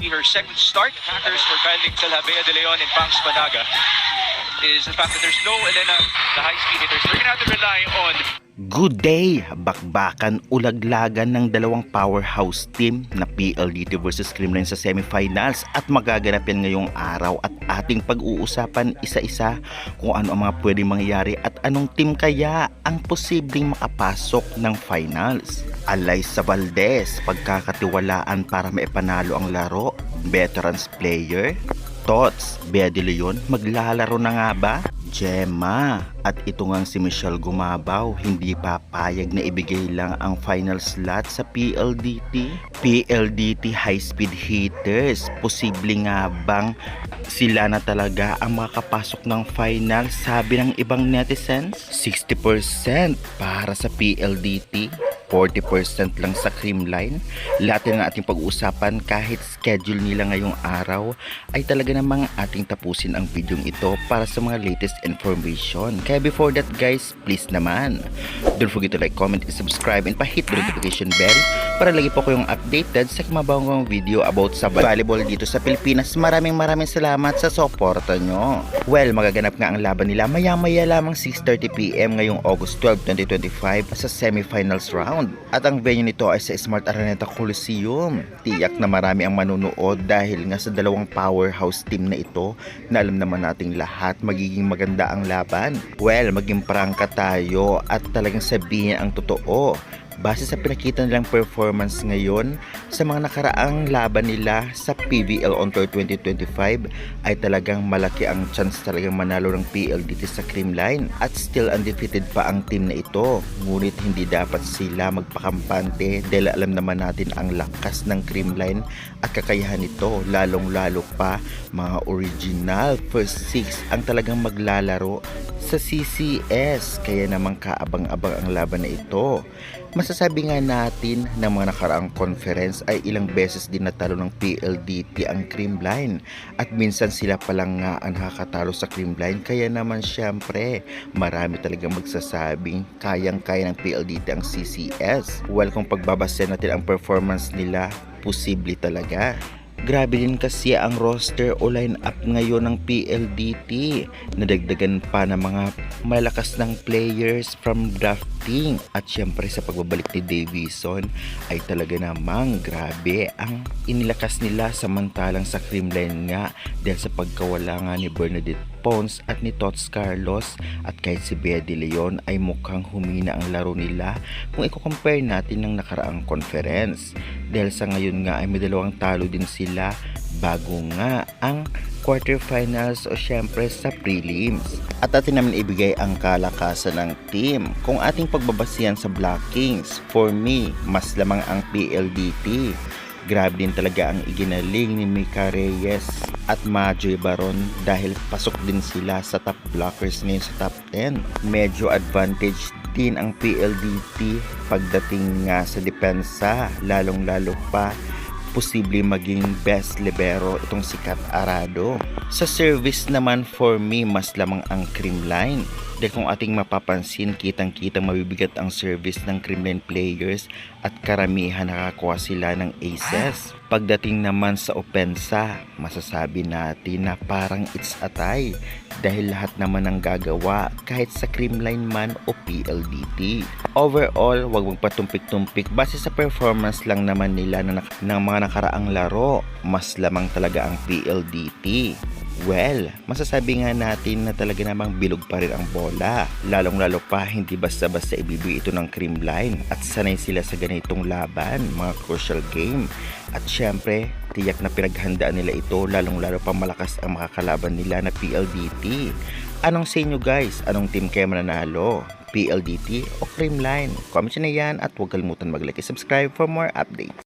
Her second start, hackers for finding Salhabea de Leon and Pangs Panaga is the fact that there's no Elena, the high-speed hitters. They're gonna have to rely on. Good day! Bakbakan ulaglagan ng dalawang powerhouse team na PLDT versus Creamline sa semifinals at magaganap yan ngayong araw at ating pag-uusapan isa-isa kung ano ang mga pwedeng mangyayari at anong team kaya ang posibleng makapasok ng finals. Alyssa Valdez, pagkakatiwalaan para maipanalo ang laro, veterans player. Tots, Bea de Leon, maglalaro na nga ba? Gemma, at ito ngang si Michelle Gumabaw, hindi papayag na ibigay lang ang final slot sa PLDT. PLDT high-speed hitters, posible nga bang sila na talaga ang makakapasok ng final? Sabi ng ibang netizens, 60% para sa PLDT, 40% lang sa Creamline. Lahat na ating pag-uusapan kahit schedule nila ngayong araw ay talaga namang ating tapusin ang video ito para sa mga latest information. Kaya before that guys, please naman, don't forget to like, comment, and subscribe and pa-hit the notification bell para lagi po kayong updated sa kumabawang video about sa volleyball dito sa Pilipinas. Maraming salamat sa suporta nyo. Well, magaganap nga ang laban nila maya-maya lamang 6:30 PM ngayong August 12, 2025 sa semifinals round. At ang venue nito ay sa Smart Araneta Coliseum. Tiyak na marami ang manunood dahil nga sa dalawang powerhouse team na ito na alam naman nating lahat magiging maganda ang laban. Well, maging prangka tayo at talagang sabihin ang totoo. Base sa pinakita nilang performance ngayon sa mga nakaraang laban nila sa PVL On Tour 2025 ay talagang malaki ang chance talagang manalo ng PLDT sa Creamline at still undefeated pa ang team na ito. Ngunit hindi dapat sila magpakampante dahil alam naman natin ang lakas ng Creamline at kakayahan nito, lalong-lalo pa mga original first six ang talagang maglalaro sa CCS, kaya naman kaabang-abang ang laban na ito. Masasabi nga natin na mga nakaraang conference ay ilang beses din natalo ng PLDT ang Creamline at minsan sila palang nga ang nakakatalo sa Creamline, kaya naman syempre marami talagang magsasabing kayang-kaya ng PLDT ang CCS. Well, kung pagbabase natin ang performance nila, posible talaga. Grabe din kasi ang roster o line-up ngayon ng PLDT. Nadagdagan pa ng mga malakas ng players from drafting. At syempre sa pagbabalik ni Davison ay talaga namang grabe ang inilakas nila, samantalang sa Creamline nga dahil sa pagkawala nga ni Bernadette Pons at ni Tots Carlos at kahit si Bea de Leon ay mukhang humina ang laro nila kung i-compare natin ng nakaraang conference. Dahil sa ngayon nga ay may dalawang talo din sila bago nga ang quarterfinals o syempre sa prelims. At atin naman ibigay ang kalakasan ng team. Kung ating pagbabasihan sa Black Kings, for me, mas lamang ang PLDT. Grabe din talaga ang iginaling ni Mika Reyes at Majoy Baron dahil pasok din sila sa top blockers ngayon sa top 10. Medyo advantage din ang PLDT pagdating nga sa depensa, lalong-lalo pa posible maging best libero itong si Kat Arado. Sa service naman, for me, mas lamang ang Creamline. Dahil kung ating mapapansin, kitang-kitang mabibigat ang service ng Creamline players at karamihan nakakuha sila ng aces. Pagdating naman sa opensa, masasabi natin na parang it's a tie dahil lahat naman ang gagawa kahit sa Creamline man o PLDT. Overall, wag magpatumpik-tumpik base sa performance lang naman nila ng mga nakaraang laro. Mas lamang talaga ang PLDT. Well, masasabi nga natin na talaga namang bilog pa rin ang bola. Lalong-lalo pa hindi basta-basta ibibigay ito ng Creamline at sanay sila sa ganitong laban, mga crucial game. At syempre, tiyak na pinaghandaan nila ito, lalong-lalo pa malakas ang makakalaban nila na PLDT. Anong sa inyo guys? Anong team kayo mananalo? PLDT o Creamline? Comment nyo na yan at huwag kalimutan mag-like and subscribe for more updates.